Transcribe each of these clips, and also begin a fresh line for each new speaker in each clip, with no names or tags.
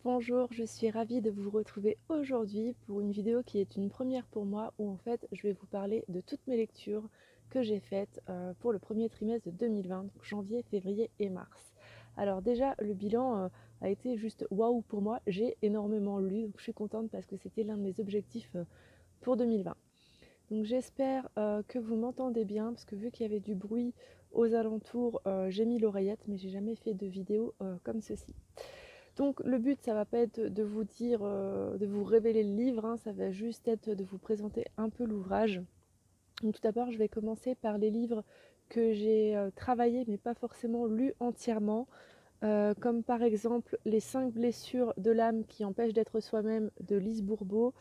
Bonjour, je suis ravie de vous retrouver aujourd'hui pour une vidéo qui est une première pour moi où en fait je vais vous parler de toutes mes lectures que j'ai faites pour le premier trimestre de 2020, donc janvier, février et mars. Alors déjà le bilan a été juste waouh pour moi, j'ai énormément lu donc je suis contente parce que c'était l'un de mes objectifs pour 2020. Donc j'espère que vous m'entendez bien parce que vu qu'il y avait du bruit aux alentours, j'ai mis l'oreillette mais j'ai jamais fait de vidéo comme ceci. Donc le but, ça va pas être de vous dire, de vous révéler le livre, hein, ça va juste être de vous présenter un peu l'ouvrage. Donc tout d'abord, je vais commencer par les livres que j'ai travaillés mais pas forcément lus entièrement, comme par exemple Les 5 blessures de l'âme qui empêchent d'être soi-même de Lise Bourbeau,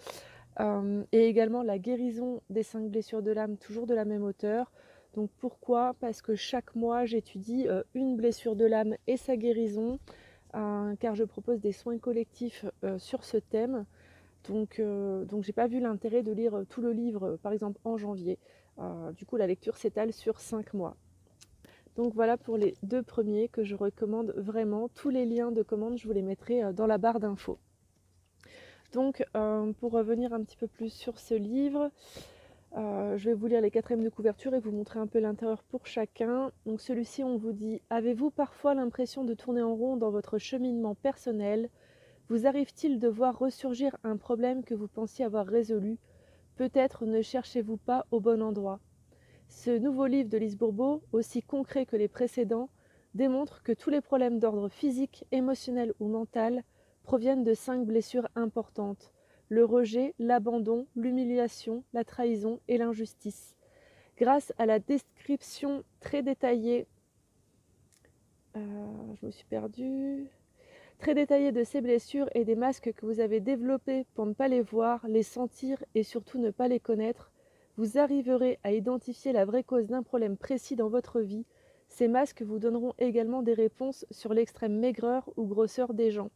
et également La guérison des 5 blessures de l'âme, toujours de la même auteure. Donc pourquoi? Parce que chaque mois, j'étudie une blessure de l'âme et sa guérison, car je propose des soins collectifs sur ce thème. Donc j'ai pas vu l'intérêt de lire tout le livre, par exemple en janvier. Du coup, la lecture s'étale sur 5 mois. Donc voilà pour les deux premiers que je recommande vraiment. Tous les liens de commande, je vous les mettrai dans la barre d'infos. Donc pour revenir un petit peu plus sur ce livre, je vais vous lire les quatrièmes de couverture et vous montrer un peu l'intérieur pour chacun. Donc celui-ci, on vous dit: avez-vous parfois l'impression de tourner en rond dans votre cheminement personnel? Vous arrive-t-il de voir ressurgir un problème que vous pensiez avoir résolu? Peut-être ne cherchez-vous pas au bon endroit. Ce nouveau livre de Lise Bourbeau, aussi concret que les précédents, démontre que tous les problèmes d'ordre physique, émotionnel ou mental proviennent de 5 blessures importantes: le rejet, l'abandon, l'humiliation, la trahison et l'injustice. Grâce à la description très détaillée, je me suis perdue, très détaillée de ces blessures et des masques que vous avez développés pour ne pas les voir, les sentir et surtout ne pas les connaître, vous arriverez à identifier la vraie cause d'un problème précis dans votre vie. Ces masques vous donneront également des réponses sur l'extrême maigreur ou grosseur des gens.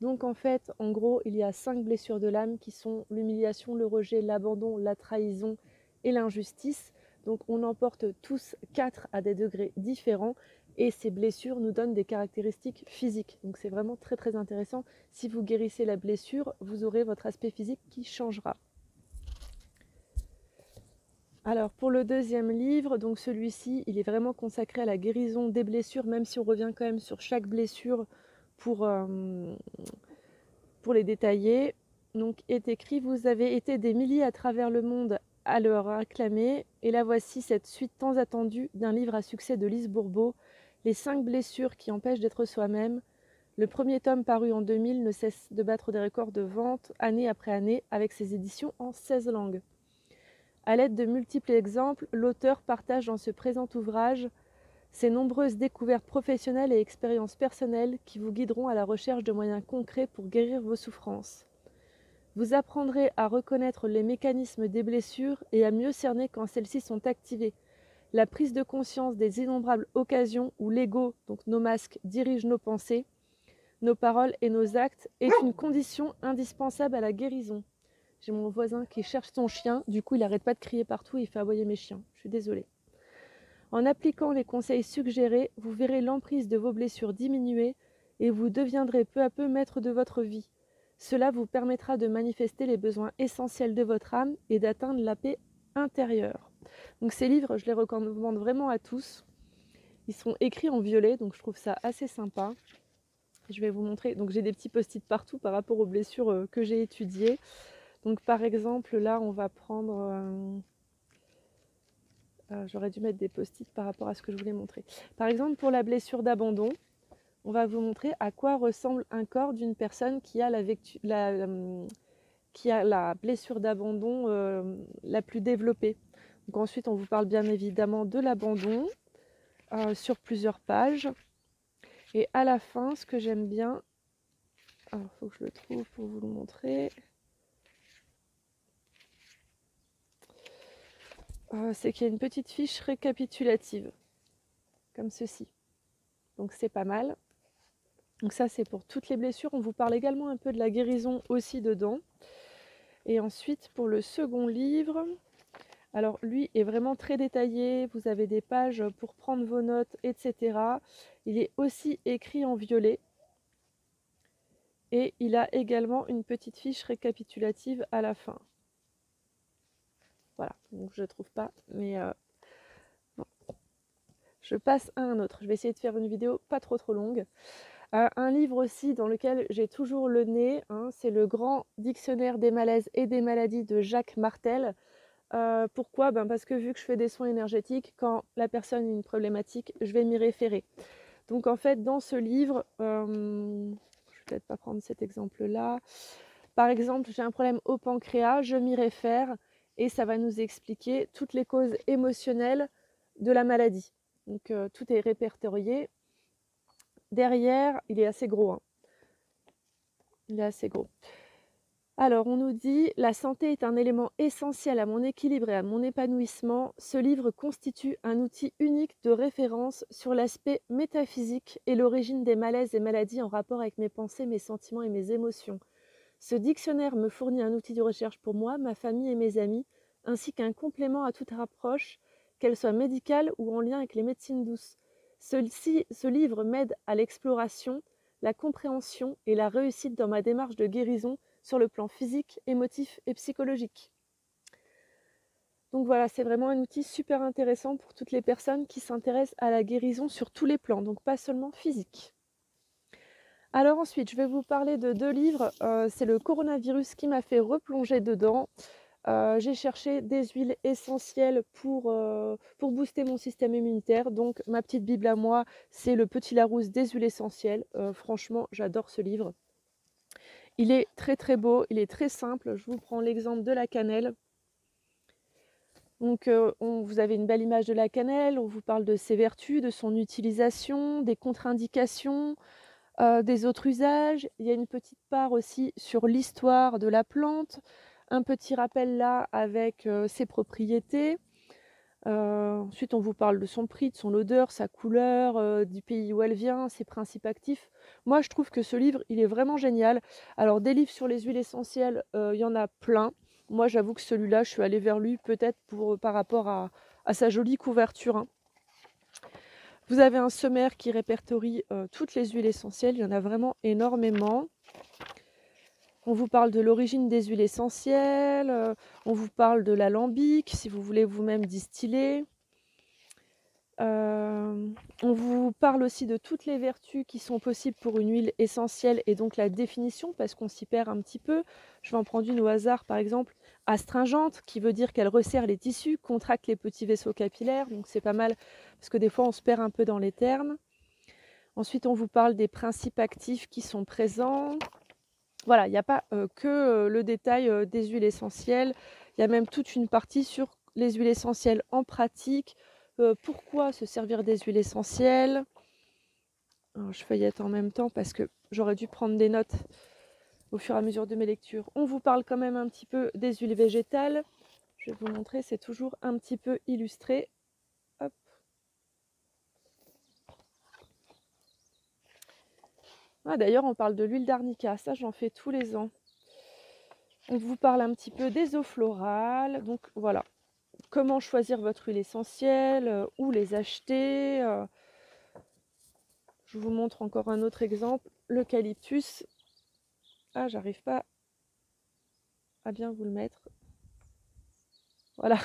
Donc en fait, en gros, il y a 5 blessures de l'âme qui sont l'humiliation, le rejet, l'abandon, la trahison et l'injustice. Donc on en porte tous 4 à des degrés différents et ces blessures nous donnent des caractéristiques physiques. Donc c'est vraiment très très intéressant. Si vous guérissez la blessure, vous aurez votre aspect physique qui changera. Alors pour le deuxième livre, donc celui-ci, il est vraiment consacré à la guérison des blessures, même si on revient quand même sur chaque blessure pour les détailler. Donc est écrit: vous avez été des milliers à travers le monde à le acclamer, et la voici cette suite tant attendue d'un livre à succès de Lise Bourbeau, Les 5 blessures qui empêchent d'être soi-même. Le premier tome, paru en 2000, ne cesse de battre des records de vente année après année avec ses éditions en 16 langues. À l'aide de multiples exemples, l'auteur partage dans ce présent ouvrage ces nombreuses découvertes professionnelles et expériences personnelles qui vous guideront à la recherche de moyens concrets pour guérir vos souffrances. Vous apprendrez à reconnaître les mécanismes des blessures et à mieux cerner quand celles-ci sont activées. La prise de conscience des innombrables occasions où l'ego, donc nos masques, dirige nos pensées, nos paroles et nos actes est une condition indispensable à la guérison. J'ai mon voisin qui cherche son chien, du coup il n'arrête pas de crier partout et il fait aboyer mes chiens. Je suis désolée. En appliquant les conseils suggérés, vous verrez l'emprise de vos blessures diminuer et vous deviendrez peu à peu maître de votre vie. Cela vous permettra de manifester les besoins essentiels de votre âme et d'atteindre la paix intérieure. Donc ces livres, je les recommande vraiment à tous. Ils sont écrits en violet, donc je trouve ça assez sympa. Je vais vous montrer. Donc j'ai des petits post-it partout par rapport aux blessures que j'ai étudiées. Donc par exemple, là, on va prendre... j'aurais dû mettre des post-it par rapport à ce que je voulais montrer. Par exemple, pour la blessure d'abandon, on va vous montrer à quoi ressemble un corps d'une personne qui a la blessure d'abandon la plus développée. Donc ensuite, on vous parle bien évidemment de l'abandon sur plusieurs pages. Et à la fin, ce que j'aime bien, alors il faut que je le trouve pour vous le montrer, c'est qu'il y a une petite fiche récapitulative, comme ceci. Donc c'est pas mal. Donc ça, c'est pour toutes les blessures. On vous parle également un peu de la guérison aussi dedans. Et ensuite, pour le second livre, alors lui est vraiment très détaillé. Vous avez des pages pour prendre vos notes, etc. Il est aussi écrit en violet. Et il a également une petite fiche récapitulative à la fin. Voilà, donc je ne trouve pas, mais bon. Je passe à un autre. Je vais essayer de faire une vidéo pas trop longue. Un livre aussi dans lequel j'ai toujours le nez, hein, c'est le Grand Dictionnaire des malaises et des maladies de Jacques Martel. Pourquoi? Parce que vu que je fais des soins énergétiques, quand la personne a une problématique, je vais m'y référer. Donc en fait, dans ce livre, je ne vais peut-être pas prendre cet exemple-là. Par exemple, j'ai un problème au pancréas, je m'y réfère et ça va nous expliquer toutes les causes émotionnelles de la maladie. Donc tout est répertorié. Derrière, il est assez gros, hein. Il est assez gros. Alors, on nous dit « La santé est un élément essentiel à mon équilibre et à mon épanouissement. Ce livre constitue un outil unique de référence sur l'aspect métaphysique et l'origine des malaises et maladies en rapport avec mes pensées, mes sentiments et mes émotions. Ce dictionnaire me fournit un outil de recherche pour moi, ma famille et mes amis, ainsi qu'un complément à toute approche, qu'elle soit médicale ou en lien avec les médecines douces. Ce livre m'aide à l'exploration, la compréhension et la réussite dans ma démarche de guérison sur le plan physique, émotif et psychologique. » Donc voilà, c'est vraiment un outil super intéressant pour toutes les personnes qui s'intéressent à la guérison sur tous les plans, donc pas seulement physique. Alors ensuite, je vais vous parler de 2 livres. C'est le coronavirus qui m'a fait replonger dedans. J'ai cherché des huiles essentielles pour booster mon système immunitaire. Donc ma petite bible à moi, c'est le Petit Larousse des huiles essentielles. Franchement, j'adore ce livre. Il est très beau, il est très simple. Je vous prends l'exemple de la cannelle. Donc vous avez une belle image de la cannelle, on vous parle de ses vertus, de son utilisation, des contre-indications, des autres usages. Il y a une petite part aussi sur l'histoire de la plante, un petit rappel là avec ses propriétés. Ensuite, on vous parle de son prix, de son odeur, sa couleur, du pays où elle vient, ses principes actifs. Moi, je trouve que ce livre, il est vraiment génial. Alors, des livres sur les huiles essentielles, il y en a plein. Moi, j'avoue que celui-là, je suis allée vers lui peut-être par rapport à sa jolie couverture, hein. Vous avez un sommaire qui répertorie toutes les huiles essentielles. Il y en a vraiment énormément. On vous parle de l'origine des huiles essentielles, on vous parle de l'alambic, si vous voulez vous-même distiller. On vous parle aussi de toutes les vertus qui sont possibles pour une huile essentielle et donc la définition, parce qu'on s'y perd un petit peu. Je vais en prendre une au hasard, par exemple, astringente, qui veut dire qu'elle resserre les tissus, contracte les petits vaisseaux capillaires, donc c'est pas mal, parce que des fois on se perd un peu dans les termes. Ensuite, on vous parle des principes actifs qui sont présents. Voilà, il n'y a pas que le détail des huiles essentielles, il y a même toute une partie sur les huiles essentielles en pratique, pourquoi se servir des huiles essentielles. Alors, je feuillette en même temps parce que j'aurais dû prendre des notes au fur et à mesure de mes lectures. On vous parle quand même un petit peu des huiles végétales. Je vais vous montrer, c'est toujours un petit peu illustré. Hop. Ah, d'ailleurs, on parle de l'huile d'arnica, ça j'en fais tous les ans. On vous parle un petit peu des eaux florales, donc voilà. Comment choisir votre huile essentielle, où les acheter. Je vous montre encore un autre exemple, l'eucalyptus. Ah, j'arrive pas à bien vous le mettre. Voilà.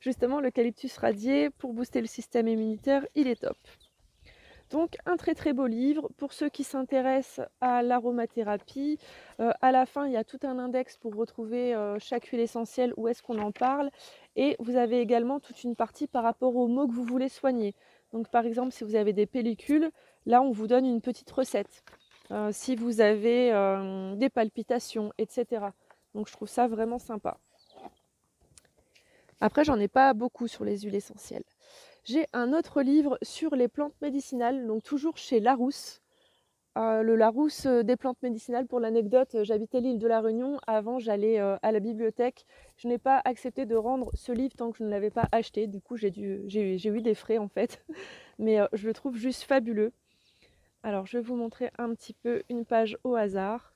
Justement, l'eucalyptus radié, pour booster le système immunitaire, il est top. Donc un très beau livre pour ceux qui s'intéressent à l'aromathérapie. À la fin, il y a tout un index pour retrouver chaque huile essentielle, où est-ce qu'on en parle. Et vous avez également toute une partie par rapport aux maux que vous voulez soigner. Donc par exemple, si vous avez des pellicules, là on vous donne une petite recette. Si vous avez des palpitations, etc. Donc je trouve ça vraiment sympa. Après, j'en ai pas beaucoup sur les huiles essentielles. J'ai un autre livre sur les plantes médicinales, donc toujours chez Larousse. Le Larousse des plantes médicinales, pour l'anecdote, j'habitais l'île de la Réunion. Avant, j'allais à la bibliothèque. Je n'ai pas accepté de rendre ce livre tant que je ne l'avais pas acheté. Du coup, j'ai eu des frais en fait. Mais je le trouve juste fabuleux. Alors, je vais vous montrer un petit peu une page au hasard.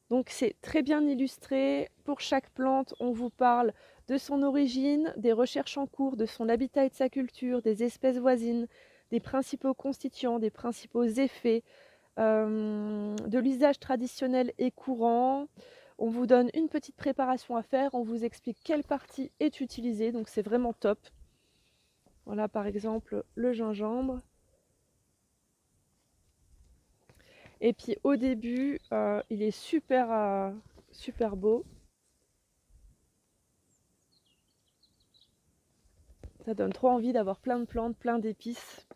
Donc c'est très bien illustré. Pour chaque plante, on vous parle de son origine, des recherches en cours, de son habitat et de sa culture, des espèces voisines, des principaux constituants, des principaux effets, de l'usage traditionnel et courant. On vous donne une petite préparation à faire, on vous explique quelle partie est utilisée, donc c'est vraiment top. Voilà par exemple le gingembre. Et puis au début, il est super, super beau. Ça donne trop envie d'avoir plein de plantes, plein d'épices.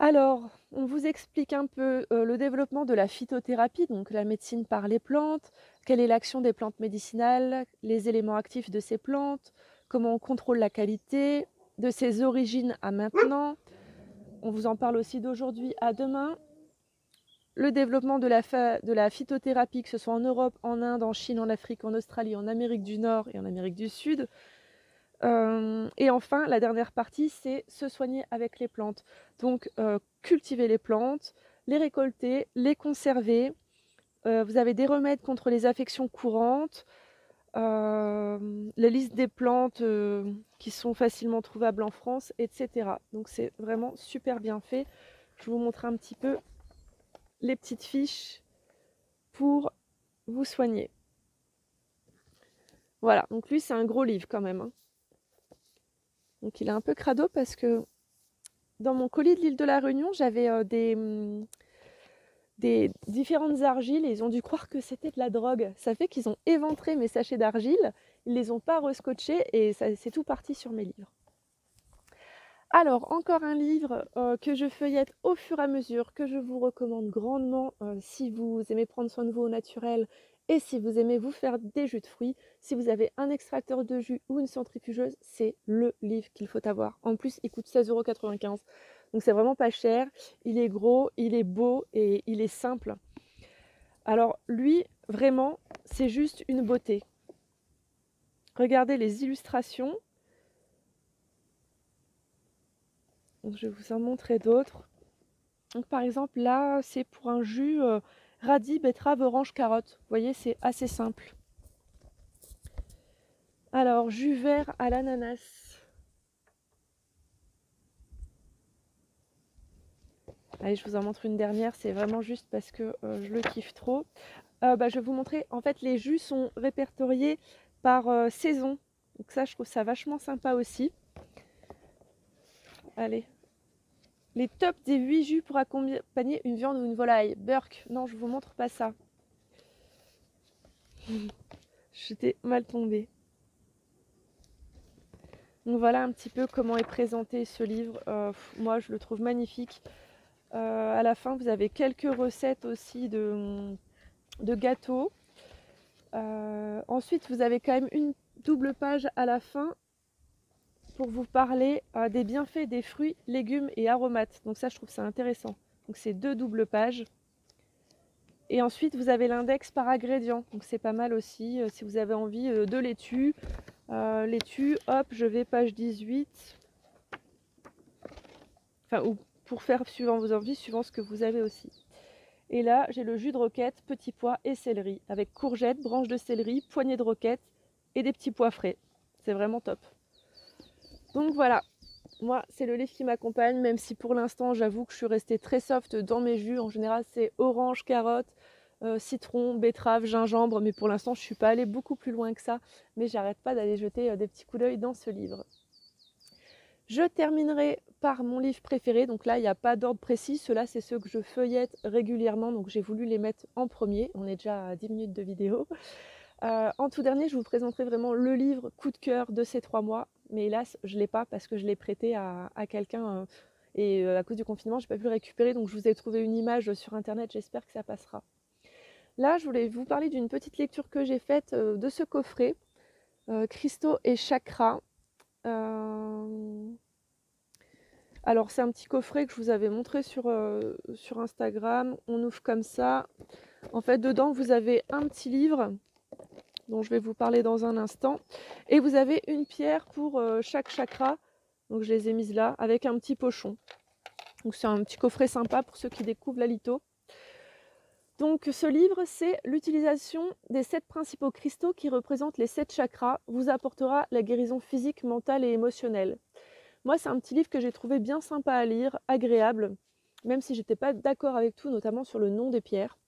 Alors, on vous explique un peu le développement de la phytothérapie, donc la médecine par les plantes, quelle est l'action des plantes médicinales, les éléments actifs de ces plantes, comment on contrôle la qualité, de ses origines à maintenant. On vous en parle aussi d'aujourd'hui à demain. Le développement de la phytothérapie, que ce soit en Europe, en Inde, en Chine, en Afrique, en Australie, en Amérique du Nord et en Amérique du Sud. Et enfin, la dernière partie, c'est se soigner avec les plantes. Donc, cultiver les plantes, les récolter, les conserver. Vous avez des remèdes contre les affections courantes, la liste des plantes qui sont facilement trouvables en France, etc. Donc, c'est vraiment super bien fait. Je vous montre un petit peu les petites fiches pour vous soigner. Voilà, donc lui, c'est un gros livre quand même, hein. Donc, il est un peu crado parce que dans mon colis de l'île de la Réunion, j'avais des différentes argiles et ils ont dû croire que c'était de la drogue. Ça fait qu'ils ont éventré mes sachets d'argile, ils les ont pas rescotchés et c'est tout parti sur mes livres. Alors, encore un livre que je feuillette au fur et à mesure, que je vous recommande grandement si vous aimez prendre soin de vous au naturel et si vous aimez vous faire des jus de fruits. Si vous avez un extracteur de jus ou une centrifugeuse, c'est le livre qu'il faut avoir. En plus, il coûte 16,95 €. Donc c'est vraiment pas cher. Il est gros, il est beau et il est simple. Alors lui, vraiment, c'est juste une beauté. Regardez les illustrations. Donc, je vais vous en montrer d'autres. Donc, par exemple, là, c'est pour un jus radis, betterave, orange, carotte. Vous voyez, c'est assez simple. Alors, jus vert à l'ananas. Allez, je vous en montre une dernière. C'est vraiment juste parce que je le kiffe trop. Je vais vous montrer. En fait, les jus sont répertoriés par saison. Donc ça, je trouve ça vachement sympa aussi. Allez. Les tops des 8 jus pour accompagner une viande ou une volaille. Burk. Non, je vous montre pas ça. J'étais mal tombée. Donc voilà un petit peu comment est présenté ce livre. Moi, je le trouve magnifique. À la fin, vous avez quelques recettes aussi de gâteaux. Ensuite, vous avez quand même une double page à la fin pour vous parler des bienfaits des fruits, légumes et aromates. Donc ça, je trouve ça intéressant. Donc c'est 2 doubles pages. Et ensuite, vous avez l'index par ingrédient. Donc c'est pas mal aussi si vous avez envie de laitue. Laitue, hop, je vais page 18. Enfin, ou pour faire suivant vos envies, suivant ce que vous avez aussi. Et là, j'ai le jus de roquette, petits pois et céleri, avec courgettes, branches de céleri, poignées de roquette et des petits pois frais. C'est vraiment top. Donc voilà, moi, c'est le livre qui m'accompagne, même si pour l'instant, j'avoue que je suis restée très soft dans mes jus. En général, c'est orange, carotte, citron, betterave, gingembre. Mais pour l'instant, je ne suis pas allée beaucoup plus loin que ça. Mais j'arrête pas d'aller jeter des petits coups d'œil dans ce livre. Je terminerai par mon livre préféré. Donc là, il n'y a pas d'ordre précis. Ceux-là, c'est ceux que je feuillette régulièrement. Donc j'ai voulu les mettre en premier. On est déjà à 10 minutes de vidéo. En tout dernier, je vous présenterai vraiment le livre coup de cœur de ces 3 mois. Mais hélas, je ne l'ai pas parce que je l'ai prêté à quelqu'un. Et à cause du confinement, je n'ai pas pu le récupérer. Donc je vous ai trouvé une image sur Internet. J'espère que ça passera. Là, je voulais vous parler d'une petite lecture que j'ai faite de ce coffret. Cristaux et chakras. Alors c'est un petit coffret que je vous avais montré sur Instagram. On ouvre comme ça. En fait, dedans, vous avez un petit livre dont je vais vous parler dans un instant. Et vous avez une pierre pour chaque chakra. Donc je les ai mises là avec un petit pochon. Donc c'est un petit coffret sympa pour ceux qui découvrent la litho. Donc ce livre, c'est l'utilisation des 7 principaux cristaux qui représentent les 7 chakras, vous apportera la guérison physique, mentale et émotionnelle. Moi, c'est un petit livre que j'ai trouvé bien sympa à lire, agréable, même si j'étais pas d'accord avec tout, notamment sur le nom des pierres.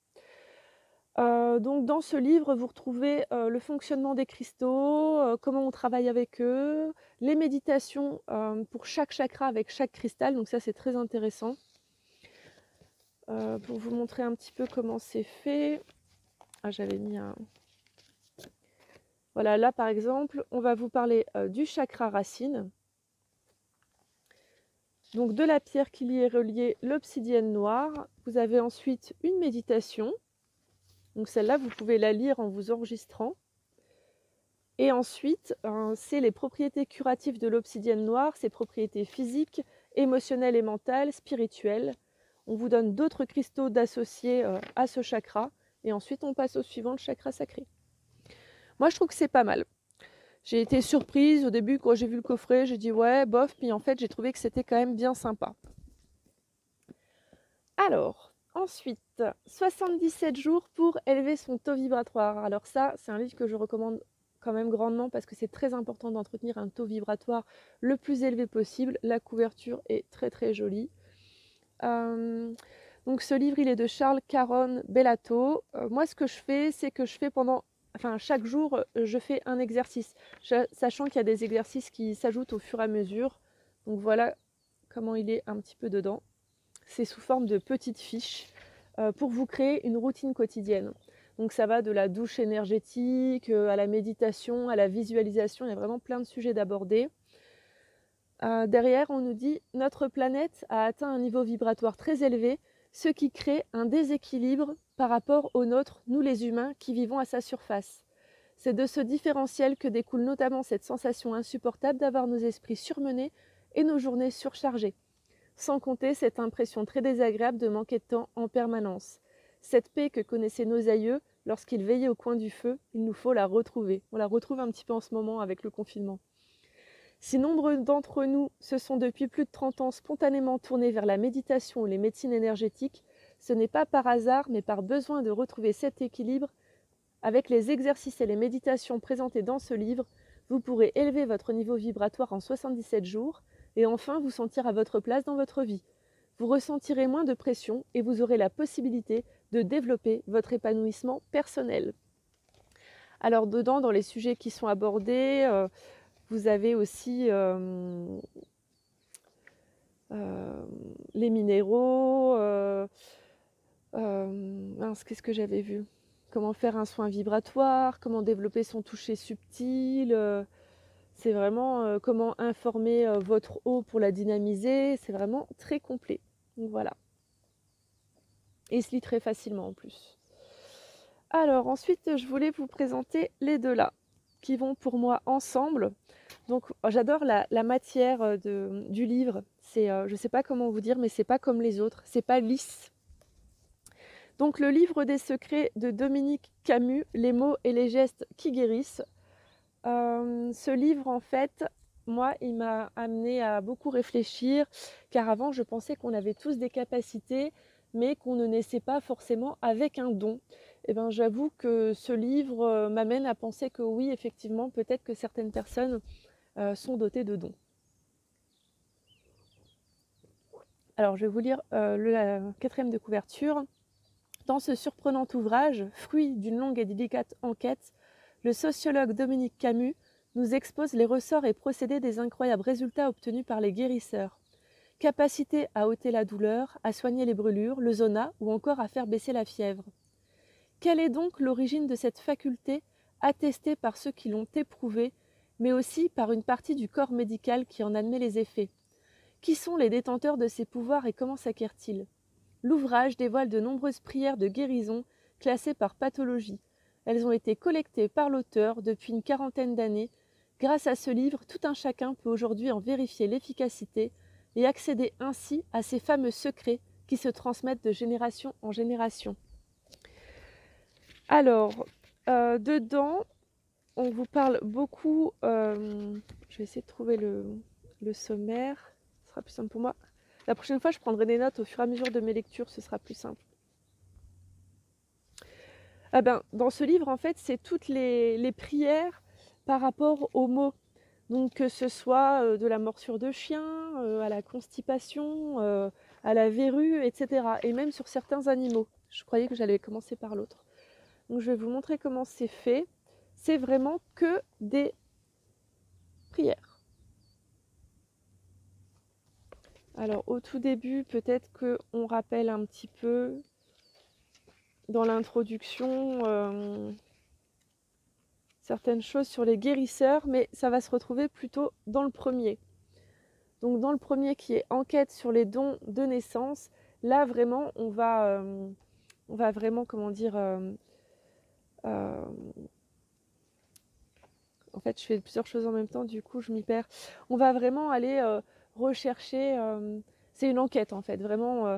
Donc dans ce livre, vous retrouvez, le fonctionnement des cristaux, comment on travaille avec eux, les méditations, pour chaque chakra avec chaque cristal, donc ça c'est très intéressant. Pour vous montrer un petit peu comment c'est fait. Ah, j'avais mis un... Voilà, là par exemple, on va vous parler, du chakra racine. Donc de la pierre qui y est reliée, l'obsidienne noire. Vous avez ensuite une méditation. Donc celle-là, vous pouvez la lire en vous enregistrant. Et ensuite, c'est les propriétés curatives de l'obsidienne noire, ses propriétés physiques, émotionnelles et mentales, spirituelles. On vous donne d'autres cristaux d'associer à ce chakra. Et ensuite, on passe au suivant, le chakra sacré. Moi, je trouve que c'est pas mal. J'ai été surprise au début quand j'ai vu le coffret, j'ai dit ouais, bof, puis en fait, j'ai trouvé que c'était quand même bien sympa. Alors, ensuite, 77 jours pour élever son taux vibratoire. Alors ça, c'est un livre que je recommande quand même grandement parce que c'est très important d'entretenir un taux vibratoire le plus élevé possible. La couverture est très très jolie. Donc ce livre, il est de Charles Caron Bellato. Moi, ce que je fais, c'est que je fais chaque jour, je fais un exercice, sachant qu'il y a des exercices qui s'ajoutent au fur et à mesure. Donc voilà comment il est un petit peu dedans. C'est sous forme de petites fiches pour vous créer une routine quotidienne. Donc ça va de la douche énergétique à la méditation, à la visualisation, il y a vraiment plein de sujets d'aborder. Derrière, on nous dit « Notre planète a atteint un niveau vibratoire très élevé, ce qui crée un déséquilibre par rapport au nôtre, nous les humains, qui vivons à sa surface. C'est de ce différentiel que découle notamment cette sensation insupportable d'avoir nos esprits surmenés et nos journées surchargées. Sans compter cette impression très désagréable de manquer de temps en permanence. Cette paix que connaissaient nos aïeux lorsqu'ils veillaient au coin du feu, il nous faut la retrouver. » On la retrouve un petit peu en ce moment avec le confinement. Si nombre d'entre nous se sont depuis plus de 30 ans spontanément tournés vers la méditation ou les médecines énergétiques, ce n'est pas par hasard, mais par besoin de retrouver cet équilibre. Avec les exercices et les méditations présentés dans ce livre, vous pourrez élever votre niveau vibratoire en 77 jours et enfin vous sentir à votre place dans votre vie. Vous ressentirez moins de pression et vous aurez la possibilité de développer votre épanouissement personnel. Alors dedans, dans les sujets qui sont abordés, vous avez aussi les minéraux, qu'est-ce que j'avais vu? Comment faire un soin vibratoire, comment développer son toucher subtil, c'est vraiment comment informer votre eau pour la dynamiser, c'est vraiment très complet. Donc voilà. Et il se lit très facilement en plus. Alors ensuite, je voulais vous présenter les deux là, qui vont pour moi ensemble. Donc j'adore la matière du livre. C'est, je ne sais pas comment vous dire, mais c'est pas comme les autres, c'est pas lisse. Donc le livre des secrets de Dominique Camus, les mots et les gestes qui guérissent. Ce livre en fait, moi, il m'a amené à beaucoup réfléchir, car avant je pensais qu'on avait tous des capacités, mais qu'on ne naissait pas forcément avec un don. Et ben, j'avoue que ce livre m'amène à penser que oui, effectivement, peut-être que certaines personnes sont dotées de dons. Alors, je vais vous lire la quatrième de couverture. Dans ce surprenant ouvrage, fruit d'une longue et délicate enquête, le sociologue Dominique Camus nous expose les ressorts et procédés des incroyables résultats obtenus par les guérisseurs. Capacité à ôter la douleur, à soigner les brûlures, le zona ou encore à faire baisser la fièvre. Quelle est donc l'origine de cette faculté attestée par ceux qui l'ont éprouvée, mais aussi par une partie du corps médical qui en admet les effets? Qui sont les détenteurs de ces pouvoirs et comment s'acquièrent-ils? L'ouvrage dévoile de nombreuses prières de guérison classées par pathologie. Elles ont été collectées par l'auteur depuis une quarantaine d'années. Grâce à ce livre, tout un chacun peut aujourd'hui en vérifier l'efficacité et accéder ainsi à ces fameux secrets qui se transmettent de génération en génération. Alors, dedans, on vous parle beaucoup, je vais essayer de trouver le sommaire, ce sera plus simple pour moi. La prochaine fois, je prendrai des notes au fur et à mesure de mes lectures, ce sera plus simple. Ah ben, dans ce livre, en fait, c'est toutes les prières par rapport aux mots. Donc que ce soit de la morsure de chien, à la constipation, à la verrue, etc. Et même sur certains animaux. Je croyais que j'allais commencer par l'autre. Donc je vais vous montrer comment c'est fait. C'est vraiment que des prières. Alors au tout début, peut-être qu'on rappelle un petit peu dans l'introduction certaines choses sur les guérisseurs, mais ça va se retrouver plutôt dans le premier. Donc dans le premier qui est enquête sur les dons de naissance, là vraiment on va vraiment, comment dire, en fait je fais plusieurs choses en même temps, du coup je m'y perds. On va vraiment aller rechercher, c'est une enquête en fait, vraiment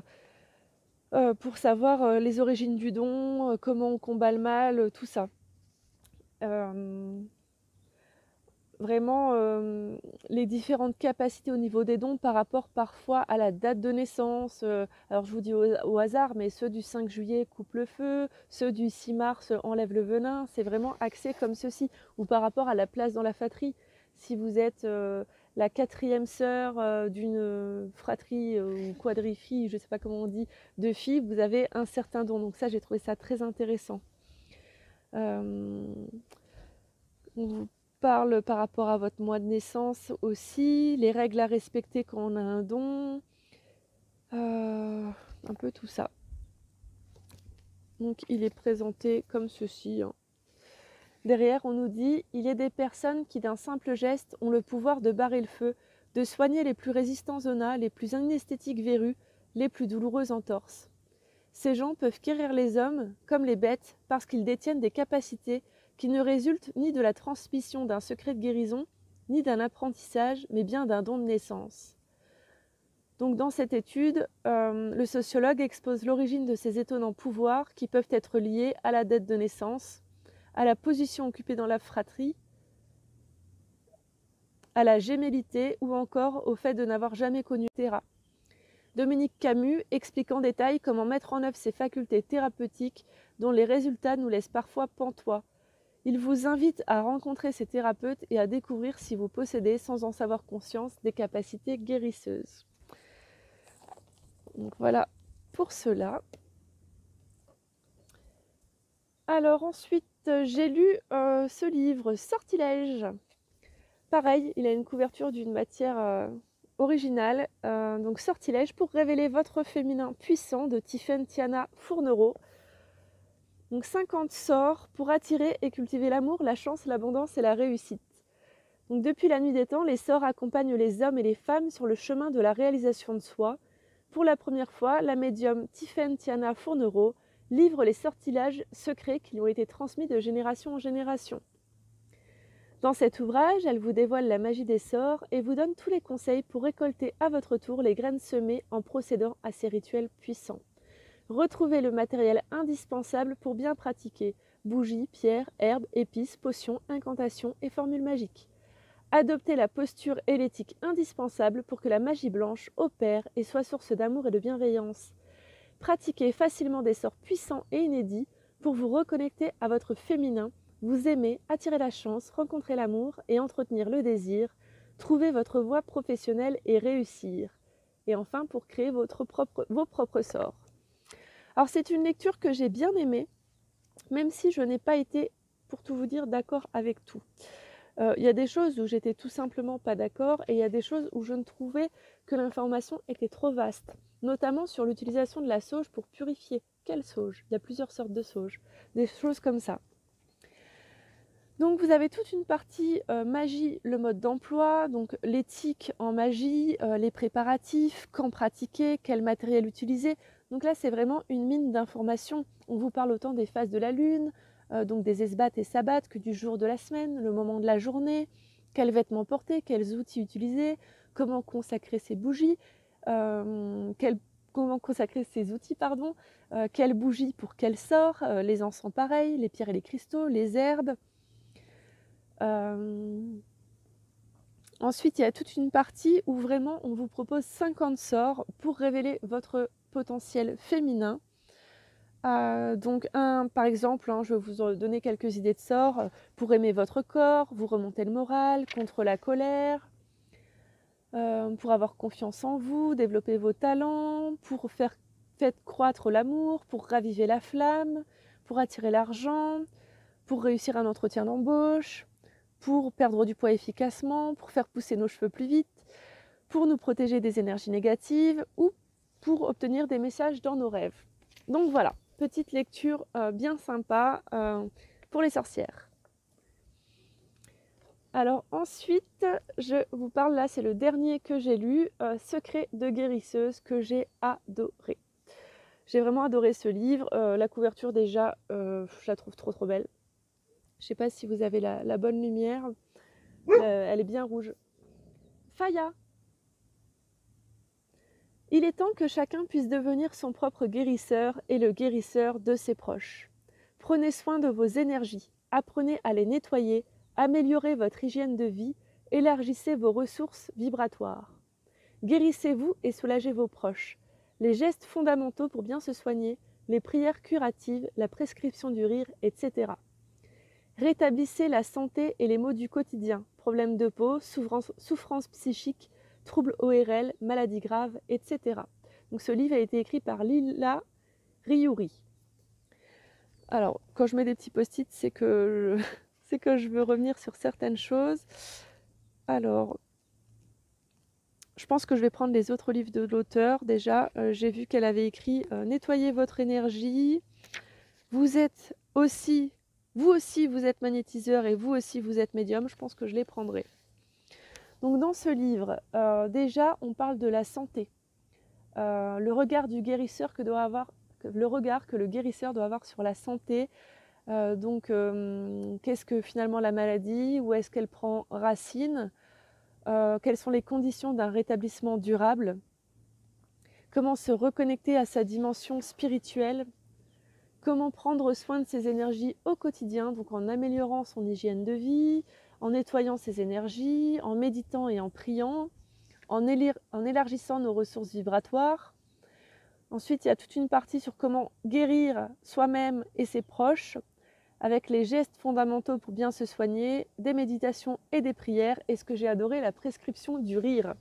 pour savoir les origines du don, comment on combat le mal, tout ça. Vraiment les différentes capacités au niveau des dons par rapport parfois à la date de naissance. Alors je vous dis au hasard, mais ceux du 5 juillet coupent le feu, ceux du 6 mars enlèvent le venin, c'est vraiment axé comme ceci. Ou par rapport à la place dans la fratrie. Si vous êtes la 4e sœur d'une fratrie ou quadrifille, je ne sais pas comment on dit, de filles, vous avez un certain don. Donc ça, j'ai trouvé ça très intéressant. On vous parle par rapport à votre mois de naissance aussi, les règles à respecter quand on a un don, un peu tout ça. Donc il est présenté comme ceci. Derrière, on nous dit « Il y a des personnes qui d'un simple geste ont le pouvoir de barrer le feu, de soigner les plus résistants zonas, les plus inesthétiques verrues, les plus douloureuses entorses. Ces gens peuvent guérir les hommes comme les bêtes parce qu'ils détiennent des capacités qui ne résultent ni de la transmission d'un secret de guérison, ni d'un apprentissage, mais bien d'un don de naissance. » Donc dans cette étude, le sociologue expose l'origine de ces étonnants pouvoirs qui peuvent être liés à la date de naissance, à la position occupée dans la fratrie, à la gémellité ou encore au fait de n'avoir jamais connu Terra. Dominique Camus explique en détail comment mettre en œuvre ces facultés thérapeutiques dont les résultats nous laissent parfois pantois. Il vous invite à rencontrer ces thérapeutes et à découvrir si vous possédez, sans en savoir conscience, des capacités guérisseuses. Donc voilà pour cela. Alors ensuite, j'ai lu ce livre, Sortilège. Pareil, il a une couverture d'une matière originale, donc Sortilège pour révéler votre féminin puissant de Tiffaine Tiana Fournereau. Donc 50 sorts pour attirer et cultiver l'amour, la chance, l'abondance et la réussite. Donc depuis la nuit des temps, les sorts accompagnent les hommes et les femmes sur le chemin de la réalisation de soi. Pour la première fois, la médium Tiffaine Tiana Fournereau livre les sortilèges secrets qui lui ont été transmis de génération en génération. Dans cet ouvrage, elle vous dévoile la magie des sorts et vous donne tous les conseils pour récolter à votre tour les graines semées en procédant à ces rituels puissants. Retrouvez le matériel indispensable pour bien pratiquer bougies, pierres, herbes, épices, potions, incantations et formules magiques. Adoptez la posture et l'éthique indispensables pour que la magie blanche opère et soit source d'amour et de bienveillance. Pratiquez facilement des sorts puissants et inédits pour vous reconnecter à votre féminin, vous aimer, attirer la chance, rencontrer l'amour et entretenir le désir, trouver votre voie professionnelle et réussir. Et enfin, pour créer vos propres sorts. Alors c'est une lecture que j'ai bien aimée, même si je n'ai pas été, pour tout vous dire, d'accord avec tout. Il y a des choses où j'étais tout simplement pas d'accord et il y a des choses où je ne trouvais que l'information était trop vaste, notamment sur l'utilisation de la sauge pour purifier. Quelle sauge? Il y a plusieurs sortes de sauge, des choses comme ça. Donc vous avez toute une partie magie, le mode d'emploi, donc l'éthique en magie, les préparatifs, quand pratiquer, quel matériel utiliser. Donc là c'est vraiment une mine d'informations. On vous parle autant des phases de la lune, donc des esbats et sabbats, que du jour de la semaine, le moment de la journée, quels vêtements porter, quels outils utiliser, comment consacrer ses bougies, comment consacrer ses outils, quelles bougies pour quel sort, les encens pareils, les pierres et les cristaux, les herbes. Ensuite, il y a toute une partie où vraiment on vous propose 50 sorts pour révéler votre potentiel féminin. Donc par exemple, hein, je vais vous donner quelques idées de sorts pour aimer votre corps, vous remonter le moral, contre la colère, pour avoir confiance en vous, développer vos talents, pour faire croître l'amour, pour raviver la flamme, pour attirer l'argent, pour réussir un entretien d'embauche, pour perdre du poids efficacement, pour faire pousser nos cheveux plus vite, pour nous protéger des énergies négatives ou pour obtenir des messages dans nos rêves. Donc voilà, petite lecture bien sympa pour les sorcières. Alors ensuite, je vous parle, là c'est le dernier que j'ai lu, Secret de guérisseuse, que j'ai adoré. J'ai vraiment adoré ce livre. La couverture déjà, je la trouve trop belle. Je ne sais pas si vous avez la bonne lumière. Elle est bien rouge. Faya! Il est temps que chacun puisse devenir son propre guérisseur et le guérisseur de ses proches. Prenez soin de vos énergies, apprenez à les nettoyer, améliorez votre hygiène de vie, élargissez vos ressources vibratoires. Guérissez-vous et soulagez vos proches. Les gestes fondamentaux pour bien se soigner, les prières curatives, la prescription du rire, etc. Rétablissez la santé et les maux du quotidien, problèmes de peau, souffrances psychiques, troubles ORL, maladies graves, etc. Donc ce livre a été écrit par Lila Riouri. Alors, quand je mets des petits post-it, c'est que je veux revenir sur certaines choses. Alors, je pense que je vais prendre les autres livres de l'auteur. Déjà, j'ai vu qu'elle avait écrit « Nettoyez votre énergie ». Vous aussi, vous êtes magnétiseur et vous aussi, vous êtes médium. Je pense que je les prendrai. Donc, dans ce livre, déjà, on parle de la santé. Le regard du guérisseur le regard que le guérisseur doit avoir sur la santé. Qu'est-ce que finalement la maladie? Où est-ce qu'elle prend racine? Quelles sont les conditions d'un rétablissement durable? Comment se reconnecter à sa dimension spirituelle? Comment prendre soin de ses énergies au quotidien, donc en améliorant son hygiène de vie, en nettoyant ses énergies, en méditant et en priant, en élargissant nos ressources vibratoires. Ensuite, il y a toute une partie sur comment guérir soi-même et ses proches, avec les gestes fondamentaux pour bien se soigner, des méditations et des prières, et ce que j'ai adoré, la prescription du rire.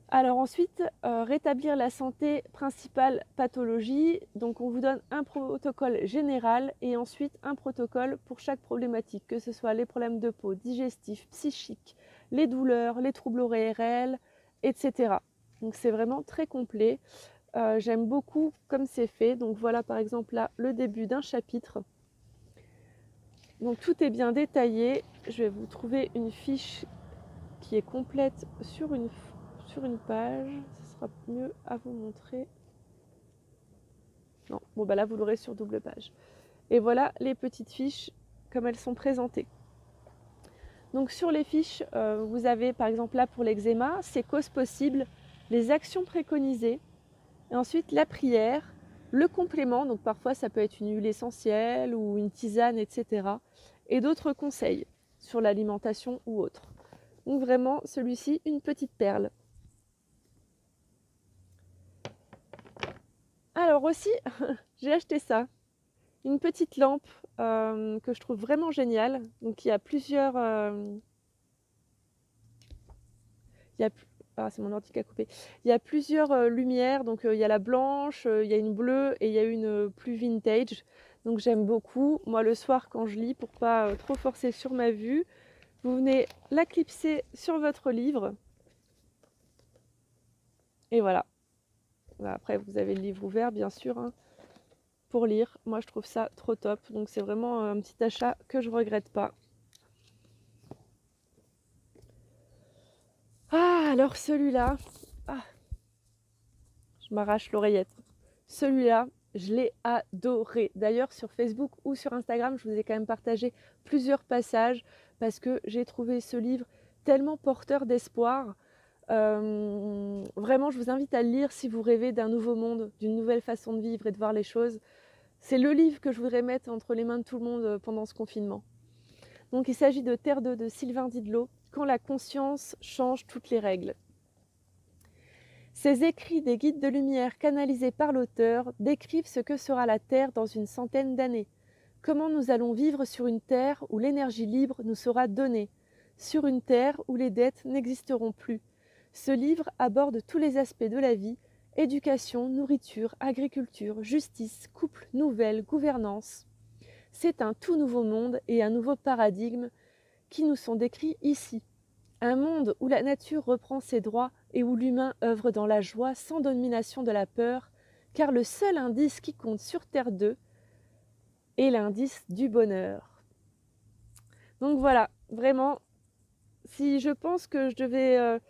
Alors ensuite, rétablir la santé, principale pathologie. Donc on vous donne un protocole général et ensuite un protocole pour chaque problématique, que ce soit les problèmes de peau, digestifs, psychiques, les douleurs, les troubles ORL, etc. Donc c'est vraiment très complet. J'aime beaucoup comme c'est fait. Donc voilà par exemple là le début d'un chapitre. Donc tout est bien détaillé. Je vais vous trouver une fiche qui est complète sur une page. Ce sera mieux à vous montrer. Non, bon bah là vous l'aurez sur double page. Et voilà les petites fiches comme elles sont présentées. Donc sur les fiches, vous avez par exemple là pour l'eczéma, c'est causes possibles, les actions préconisées, et ensuite la prière, le complément, donc parfois ça peut être une huile essentielle ou une tisane, etc. Et d'autres conseils sur l'alimentation ou autre. Donc vraiment celui-ci, une petite perle. Alors aussi, j'ai acheté ça, une petite lampe que je trouve vraiment géniale. Donc il y a plusieurs... c'est mon ordi qui a coupé. Il y a plusieurs lumières, donc il y a la blanche, il y a une bleue et il y a une plus vintage. Donc j'aime beaucoup. Moi le soir quand je lis, pour pas trop forcer sur ma vue, vous venez la clipser sur votre livre. Et voilà. Après vous avez le livre ouvert bien sûr hein, pour lire. Moi je trouve ça trop top. Donc c'est vraiment un petit achat que je regrette pas. Ah alors celui-là. Je m'arrache l'oreillette. Celui-là, je l'ai adoré. D'ailleurs, sur Facebook ou sur Instagram, je vous ai quand même partagé plusieurs passages parce que j'ai trouvé ce livre tellement porteur d'espoir. Vraiment, je vous invite à le lire si vous rêvez d'un nouveau monde, d'une nouvelle façon de vivre et de voir les choses. C'est le livre que je voudrais mettre entre les mains de tout le monde pendant ce confinement. Donc, il s'agit de Terre 2 de Sylvain Didlot, Quand la conscience change toutes les règles. Ces écrits des guides de lumière canalisés par l'auteur décrivent ce que sera la Terre dans une centaine d'années. Comment nous allons vivre sur une Terre où l'énergie libre nous sera donnée, sur une Terre où les dettes n'existeront plus. Ce livre aborde tous les aspects de la vie, éducation, nourriture, agriculture, justice, couple, nouvelles, gouvernance. C'est un tout nouveau monde et un nouveau paradigme qui nous sont décrits ici. Un monde où la nature reprend ses droits et où l'humain œuvre dans la joie sans domination de la peur, car le seul indice qui compte sur Terre 2 est l'indice du bonheur. Donc voilà, vraiment, si je pense que je devais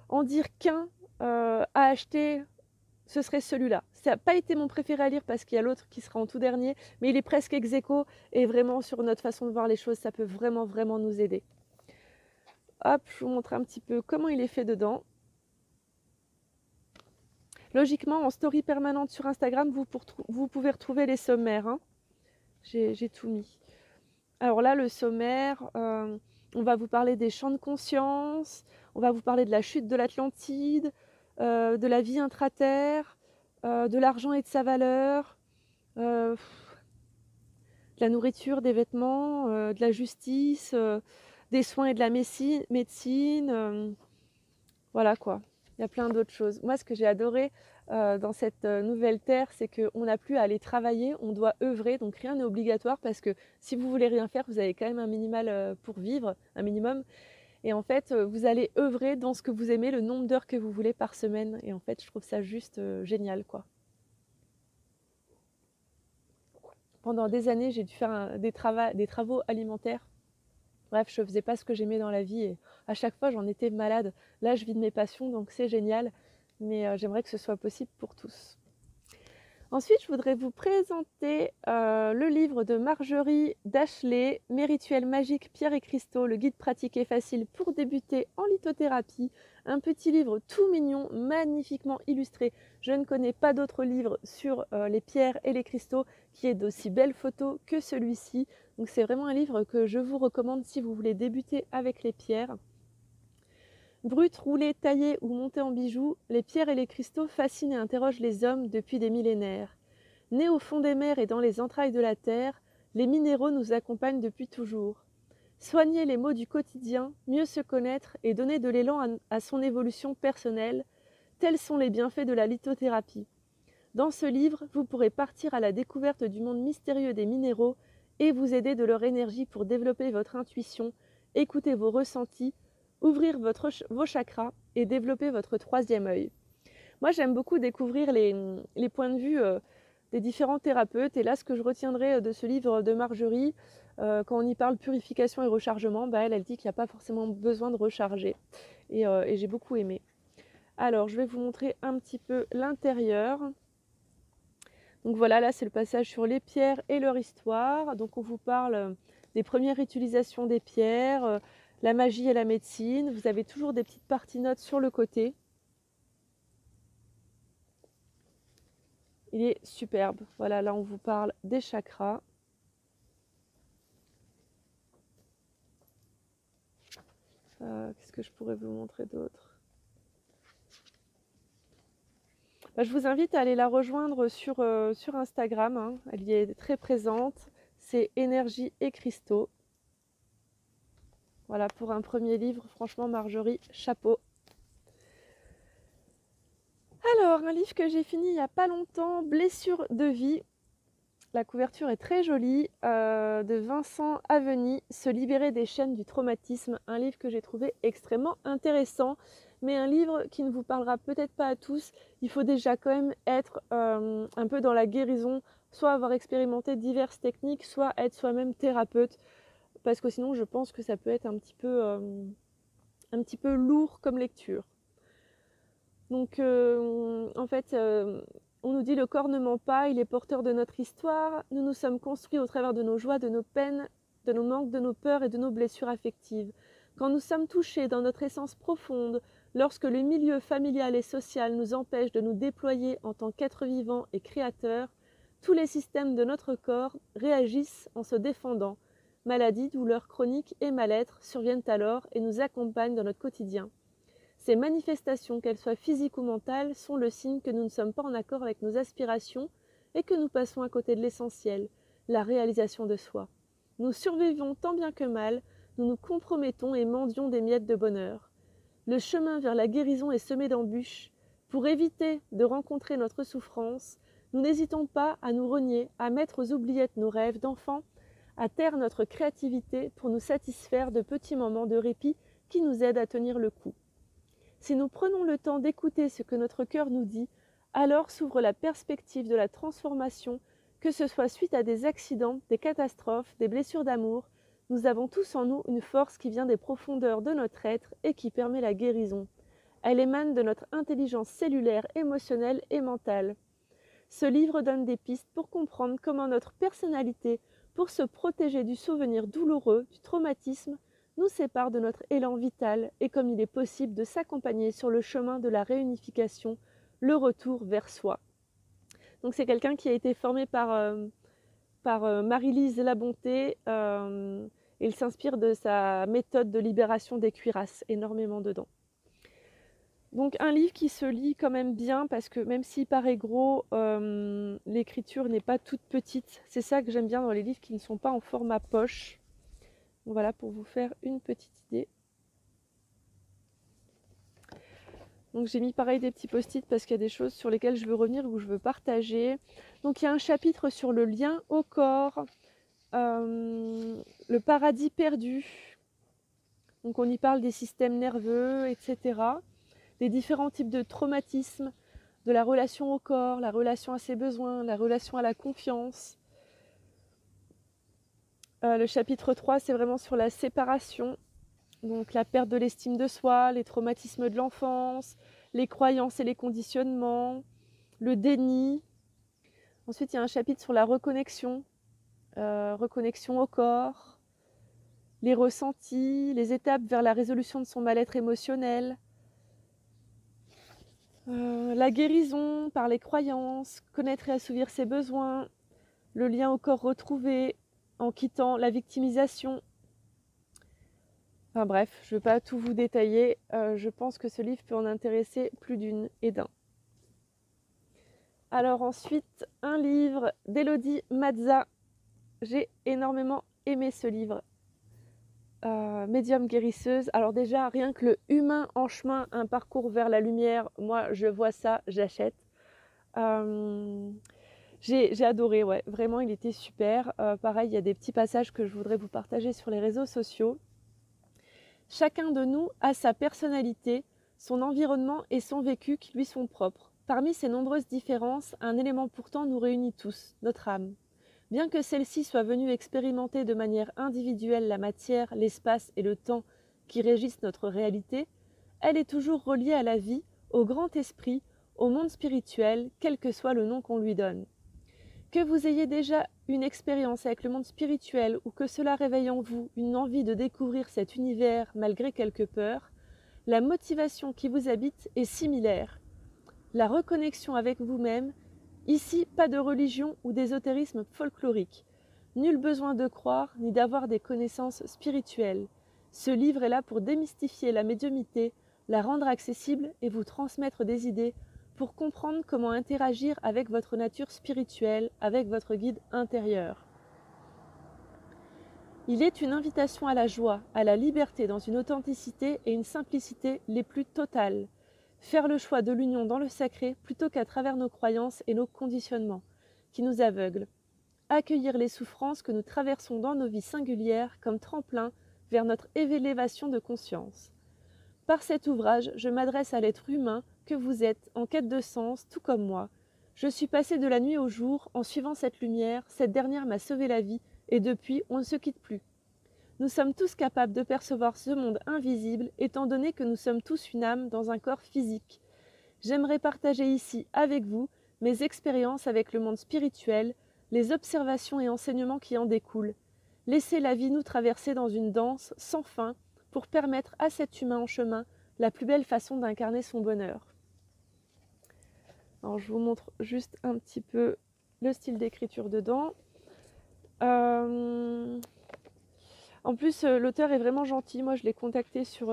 en dire qu'un à acheter, ce serait celui-là. Ça n'a pas été mon préféré à lire parce qu'il y a l'autre qui sera en tout dernier, mais il est presque ex aequo et vraiment sur notre façon de voir les choses, ça peut vraiment nous aider. Hop, je vous montre un petit peu comment il est fait dedans. Logiquement, en story permanente sur Instagram, vous pouvez retrouver les sommaires. Hein. J'ai tout mis. Alors là, le sommaire, on va vous parler des champs de conscience, on va vous parler de la chute de l'Atlantide, de la vie intraterre, de l'argent et de sa valeur, de la nourriture, des vêtements, de la justice, des soins et de la médecine, voilà quoi. Il y a plein d'autres choses. Moi, ce que j'ai adoré dans cette nouvelle terre, c'est qu'on n'a plus à aller travailler, on doit œuvrer, donc rien n'est obligatoire parce que si vous voulez rien faire, vous avez quand même un minimal pour vivre, un minimum. Et en fait, vous allez œuvrer dans ce que vous aimez, le nombre d'heures que vous voulez par semaine. Et en fait, je trouve ça juste génial, quoi. Pendant des années, j'ai dû faire des travaux alimentaires. Bref, je ne faisais pas ce que j'aimais dans la vie et à chaque fois, j'en étais malade. Là, je vis de mes passions, donc c'est génial. Mais j'aimerais que ce soit possible pour tous. Ensuite, je voudrais vous présenter le livre de Marjorie Dashley, Mes rituels magiques, pierres et cristaux, le guide pratique et facile pour débuter en lithothérapie. Un petit livre tout mignon, magnifiquement illustré. Je ne connais pas d'autre livre sur les pierres et les cristaux qui ait d'aussi belles photos que celui-ci. Donc c'est vraiment un livre que je vous recommande si vous voulez débuter avec les pierres. Brutes, roulées, taillées ou montées en bijoux, les pierres et les cristaux fascinent et interrogent les hommes depuis des millénaires. Nés au fond des mers et dans les entrailles de la terre, les minéraux nous accompagnent depuis toujours. Soigner les maux du quotidien, mieux se connaître et donner de l'élan à son évolution personnelle, tels sont les bienfaits de la lithothérapie. Dans ce livre, vous pourrez partir à la découverte du monde mystérieux des minéraux et vous aider de leur énergie pour développer votre intuition, écouter vos ressentis, ouvrir vos chakras et développer votre troisième œil. Moi, j'aime beaucoup découvrir les points de vue des différents thérapeutes. Et là, ce que je retiendrai de ce livre de Marjorie, quand on y parle purification et rechargement, elle dit qu'il n'y a pas forcément besoin de recharger. Et j'ai beaucoup aimé. Alors, je vais vous montrer un petit peu l'intérieur. Donc voilà, là, c'est le passage sur les pierres et leur histoire. Donc, on vous parle des premières utilisations des pierres, la magie et la médecine. Vous avez toujours des petites parties notes sur le côté. Il est superbe. Voilà, là on vous parle des chakras. Qu'est-ce que je pourrais vous montrer d'autre ? Je vous invite à aller la rejoindre sur Instagram. Hein. Elle y est très présente. C'est Énergie et Cristaux. Voilà, pour un premier livre, franchement, Marjorie, chapeau. Alors, un livre que j'ai fini il n'y a pas longtemps, Blessures de vie. La couverture est très jolie, de Vincent Aveni, Se libérer des chaînes du traumatisme. Un livre que j'ai trouvé extrêmement intéressant, mais un livre qui ne vous parlera peut-être pas à tous. Il faut déjà quand même être un peu dans la guérison, soit avoir expérimenté diverses techniques, soit être soi-même thérapeute. Parce que sinon, je pense que ça peut être un petit peu lourd comme lecture. Donc, en fait, on nous dit le corps ne ment pas, il est porteur de notre histoire. Nous nous sommes construits au travers de nos joies, de nos peines, de nos manques, de nos peurs et de nos blessures affectives. Quand nous sommes touchés dans notre essence profonde, lorsque le milieu familial et social nous empêche de nous déployer en tant qu'êtres vivants et créateurs, tous les systèmes de notre corps réagissent en se défendant. Maladies, douleurs chroniques et mal-être surviennent alors et nous accompagnent dans notre quotidien. Ces manifestations, qu'elles soient physiques ou mentales, sont le signe que nous ne sommes pas en accord avec nos aspirations et que nous passons à côté de l'essentiel, la réalisation de soi. Nous survivons tant bien que mal, nous nous compromettons et mendions des miettes de bonheur. Le chemin vers la guérison est semé d'embûches. Pour éviter de rencontrer notre souffrance, nous n'hésitons pas à nous renier, à mettre aux oubliettes nos rêves d'enfants, à taire notre créativité pour nous satisfaire de petits moments de répit qui nous aident à tenir le coup. Si nous prenons le temps d'écouter ce que notre cœur nous dit, alors s'ouvre la perspective de la transformation, que ce soit suite à des accidents, des catastrophes, des blessures d'amour. Nous avons tous en nous une force qui vient des profondeurs de notre être et qui permet la guérison. Elle émane de notre intelligence cellulaire, émotionnelle et mentale. Ce livre donne des pistes pour comprendre comment notre personnalité, pour se protéger du souvenir douloureux, du traumatisme, nous sépare de notre élan vital et comme il est possible de s'accompagner sur le chemin de la réunification, le retour vers soi. Donc c'est quelqu'un qui a été formé par Marie-Lise Labonté. Il s'inspire de sa méthode de libération des cuirasses, énormément dedans. Donc un livre qui se lit quand même bien parce que même s'il paraît gros, l'écriture n'est pas toute petite. C'est ça que j'aime bien dans les livres qui ne sont pas en format poche. Donc voilà pour vous faire une petite idée. Donc j'ai mis pareil des petits post-it parce qu'il y a des choses sur lesquelles je veux revenir ou que je veux partager. Donc il y a un chapitre sur le lien au corps, le paradis perdu. Donc on y parle des systèmes nerveux, etc. Des différents types de traumatismes, de la relation au corps, la relation à ses besoins, la relation à la confiance. Le chapitre 3, c'est vraiment sur la séparation, donc la perte de l'estime de soi, les traumatismes de l'enfance, les croyances et les conditionnements, le déni. Ensuite, il y a un chapitre sur la reconnexion, reconnexion au corps, les ressentis, les étapes vers la résolution de son mal-être émotionnel, la guérison par les croyances, connaître et assouvir ses besoins, le lien au corps retrouvé en quittant la victimisation. Enfin bref, je ne vais pas tout vous détailler. Je pense que ce livre peut en intéresser plus d'une et d'un. Alors ensuite, un livre d'Élodie Mazza. J'ai énormément aimé ce livre. Médium guérisseuse. Alors déjà, rien que le humain en chemin, un parcours vers la lumière, moi je vois ça, j'achète. J'ai adoré, ouais, vraiment il était super. Pareil, il y a des petits passages que je voudrais vous partager sur les réseaux sociaux. Chacun de nous a sa personnalité, son environnement et son vécu qui lui sont propres. Parmi ces nombreuses différences, un élément pourtant nous réunit tous, notre âme. Bien que celle-ci soit venue expérimenter de manière individuelle la matière, l'espace et le temps qui régissent notre réalité, elle est toujours reliée à la vie, au grand esprit, au monde spirituel, quel que soit le nom qu'on lui donne. Que vous ayez déjà une expérience avec le monde spirituel ou que cela réveille en vous une envie de découvrir cet univers malgré quelques peurs, la motivation qui vous habite est similaire. La reconnexion avec vous-même. Ici, pas de religion ou d'ésotérisme folklorique. Nul besoin de croire ni d'avoir des connaissances spirituelles. Ce livre est là pour démystifier la médiumnité, la rendre accessible et vous transmettre des idées pour comprendre comment interagir avec votre nature spirituelle, avec votre guide intérieur. Il est une invitation à la joie, à la liberté dans une authenticité et une simplicité les plus totales. Faire le choix de l'union dans le sacré plutôt qu'à travers nos croyances et nos conditionnements qui nous aveuglent. Accueillir les souffrances que nous traversons dans nos vies singulières comme tremplin vers notre élévation de conscience. Par cet ouvrage, je m'adresse à l'être humain que vous êtes en quête de sens, tout comme moi. Je suis passée de la nuit au jour en suivant cette lumière, cette dernière m'a sauvé la vie et depuis, on ne se quitte plus. Nous sommes tous capables de percevoir ce monde invisible, étant donné que nous sommes tous une âme dans un corps physique. J'aimerais partager ici, avec vous, mes expériences avec le monde spirituel, les observations et enseignements qui en découlent. Laissez la vie nous traverser dans une danse sans fin pour permettre à cet humain en chemin la plus belle façon d'incarner son bonheur. Alors, je vous montre juste un petit peu le style d'écriture dedans. En plus, l'auteur est vraiment gentil. Moi, je l'ai contactée sur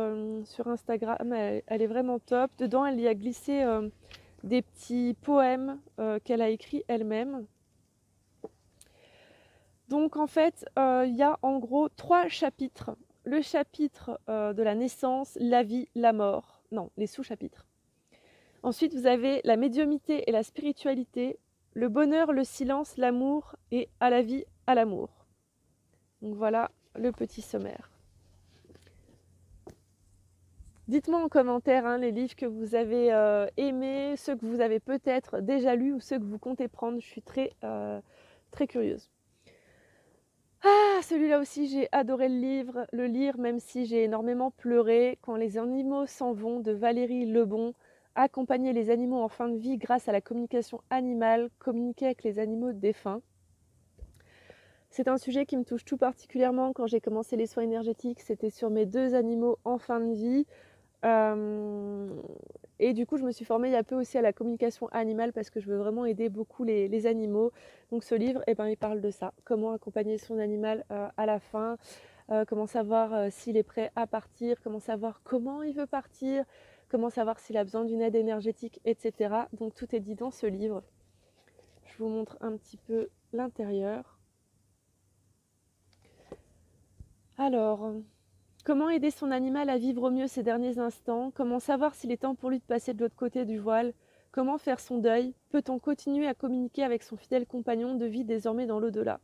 Instagram. Elle est vraiment top. Dedans, elle y a glissé des petits poèmes qu'elle a écrits elle-même. Donc, en fait, il y a en gros 3 chapitres. Le chapitre de la naissance, la vie, la mort. Non, les sous-chapitres. Ensuite, vous avez la médiumnité et la spiritualité, le bonheur, le silence, l'amour et à la vie, à l'amour. Donc voilà le petit sommaire. Dites-moi en commentaire les livres que vous avez aimés, ceux que vous avez peut-être déjà lus ou ceux que vous comptez prendre. Je suis très curieuse. Ah, celui-là aussi, j'ai adoré le lire, même si j'ai énormément pleuré. Quand les animaux s'en vont, de Valérie Lebon. Accompagner les animaux en fin de vie grâce à la communication animale, communiquer avec les animaux défunts. C'est un sujet qui me touche tout particulièrement quand j'ai commencé les soins énergétiques. C'était sur mes 2 animaux en fin de vie. Et du coup, je me suis formée il y a peu aussi à la communication animale parce que je veux vraiment aider beaucoup les animaux. Donc ce livre, il parle de ça. Comment accompagner son animal à la fin, comment savoir s'il est prêt à partir, comment savoir comment il veut partir, comment savoir s'il a besoin d'une aide énergétique, etc. Donc tout est dit dans ce livre. Je vous montre un petit peu l'intérieur. Alors, comment aider son animal à vivre au mieux ses derniers instants? Comment savoir s'il est temps pour lui de passer de l'autre côté du voile? Comment faire son deuil? Peut-on continuer à communiquer avec son fidèle compagnon de vie désormais dans l'au-delà?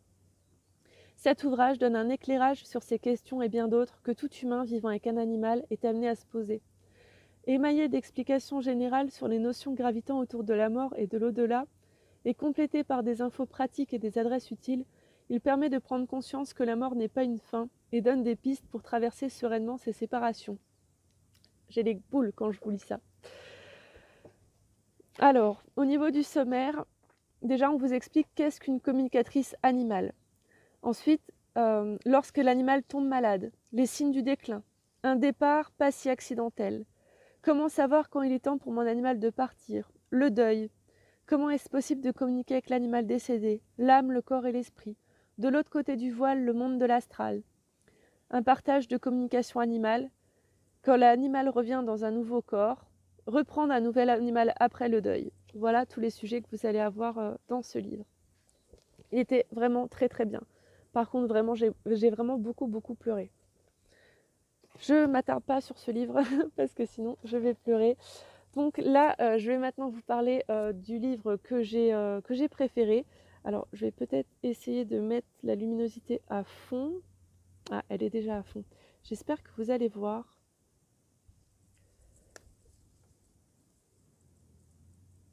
Cet ouvrage donne un éclairage sur ces questions et bien d'autres que tout humain vivant avec un animal est amené à se poser. Émaillé d'explications générales sur les notions gravitant autour de la mort et de l'au-delà, et complété par des infos pratiques et des adresses utiles, il permet de prendre conscience que la mort n'est pas une fin et donne des pistes pour traverser sereinement ces séparations. J'ai les boules quand je vous lis ça. Alors, au niveau du sommaire, déjà on vous explique qu'est-ce qu'une communicatrice animale. Ensuite, lorsque l'animal tombe malade, les signes du déclin, un départ pas si accidentel, comment savoir quand il est temps pour mon animal de partir, le deuil, comment est-ce possible de communiquer avec l'animal décédé, l'âme, le corps et l'esprit, de l'autre côté du voile, le monde de l'astral, un partage de communication animale, quand l'animal revient dans un nouveau corps, reprendre un nouvel animal après le deuil. Voilà tous les sujets que vous allez avoir dans ce livre. Il était vraiment très très bien. Par contre, vraiment, j'ai vraiment beaucoup pleuré. Je ne m'attarde pas sur ce livre parce que sinon je vais pleurer. Donc là, je vais maintenant vous parler du livre que j'ai préféré. Alors, je vais peut-être essayer de mettre la luminosité à fond. Ah, elle est déjà à fond. J'espère que vous allez voir.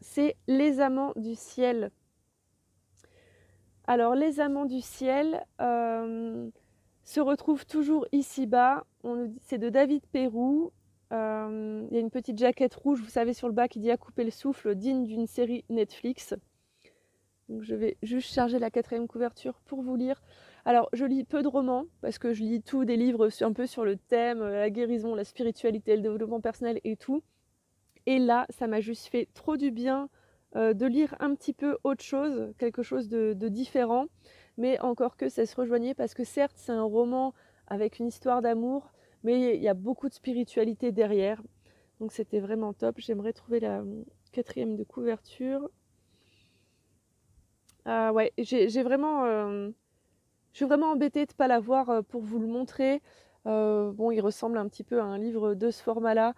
C'est Les Amants du ciel. Alors, Les Amants du ciel se retrouvent toujours ici-bas. C'est de David Perrou. Il y a une petite jaquette rouge, vous savez, sur le bas qui dit « À couper le souffle », digne d'une série Netflix. Donc je vais juste charger la 4e couverture pour vous lire. Alors je lis peu de romans, parce que je lis tous des livres un peu sur le thème, la guérison, la spiritualité, le développement personnel et tout. Et là, ça m'a juste fait trop du bien de lire un petit peu autre chose, quelque chose de différent. Mais encore que ça se rejoignait, parce que certes, c'est un roman avec une histoire d'amour, mais il y a beaucoup de spiritualité derrière. Donc c'était vraiment top. J'aimerais trouver la 4e de couverture. Ouais, j'ai vraiment... je suis vraiment embêtée de ne pas l'avoir pour vous le montrer. Bon, il ressemble un petit peu à un livre de ce format-là.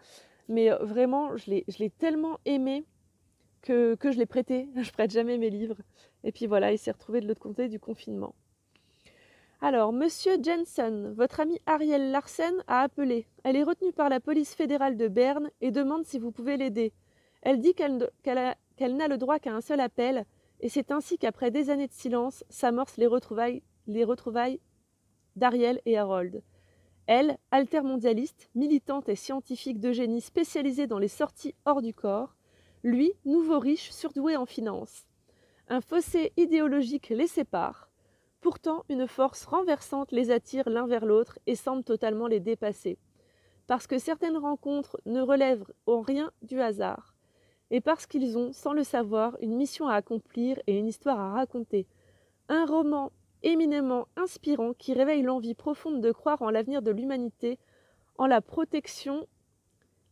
Mais vraiment, je l'ai tellement aimé que je l'ai prêté. Je prête jamais mes livres. Et puis voilà, il s'est retrouvé de l'autre côté du confinement. Alors, Monsieur Jensen, votre amie Ariel Larsen a appelé. Elle est retenue par la police fédérale de Berne et demande si vous pouvez l'aider. Elle dit qu'elle n'a le droit qu'à un seul appel, et c'est ainsi qu'après des années de silence, s'amorcent les retrouvailles d'Ariel et Harold. Elle, altermondialiste, militante et scientifique de génie spécialisée dans les sorties hors du corps. Lui, nouveau riche, surdoué en finance. Un fossé idéologique les sépare. Pourtant, une force renversante les attire l'un vers l'autre et semble totalement les dépasser. Parce que certaines rencontres ne relèvent en rien du hasard. Et parce qu'ils ont, sans le savoir, une mission à accomplir et une histoire à raconter. Un roman éminemment inspirant qui réveille l'envie profonde de croire en l'avenir de l'humanité, en la protection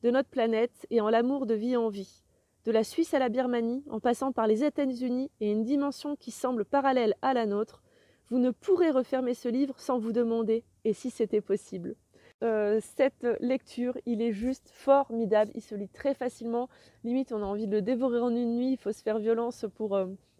de notre planète et en l'amour de vie en vie. De la Suisse à la Birmanie, en passant par les États-Unis et une dimension qui semble parallèle à la nôtre, vous ne pourrez refermer ce livre sans vous demander « et si c'était possible ?» Cette lecture, il est juste formidable, il se lit très facilement, limite on a envie de le dévorer en une nuit, il faut se faire violence pour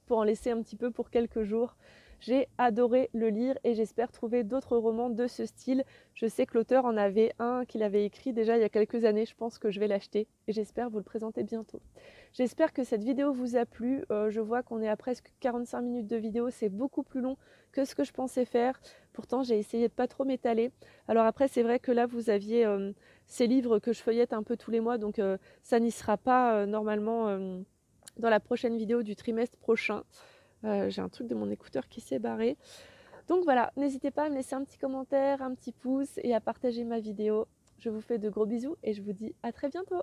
en laisser un petit peu pour quelques jours. J'ai adoré le lire et j'espère trouver d'autres romans de ce style. Je sais que l'auteur en avait un qu'il avait écrit déjà il y a quelques années, je pense que je vais l'acheter et j'espère vous le présenter bientôt. J'espère que cette vidéo vous a plu, je vois qu'on est à presque 45 minutes de vidéo, c'est beaucoup plus long que ce que je pensais faire. Pourtant j'ai essayé de pas trop m'étaler. Alors après c'est vrai que là vous aviez ces livres que je feuillette un peu tous les mois, donc ça n'y sera pas normalement dans la prochaine vidéo du trimestre prochain. J'ai un truc de mon écouteur qui s'est barré. Donc voilà, n'hésitez pas à me laisser un petit commentaire, un petit pouce et à partager ma vidéo. Je vous fais de gros bisous et je vous dis à très bientôt.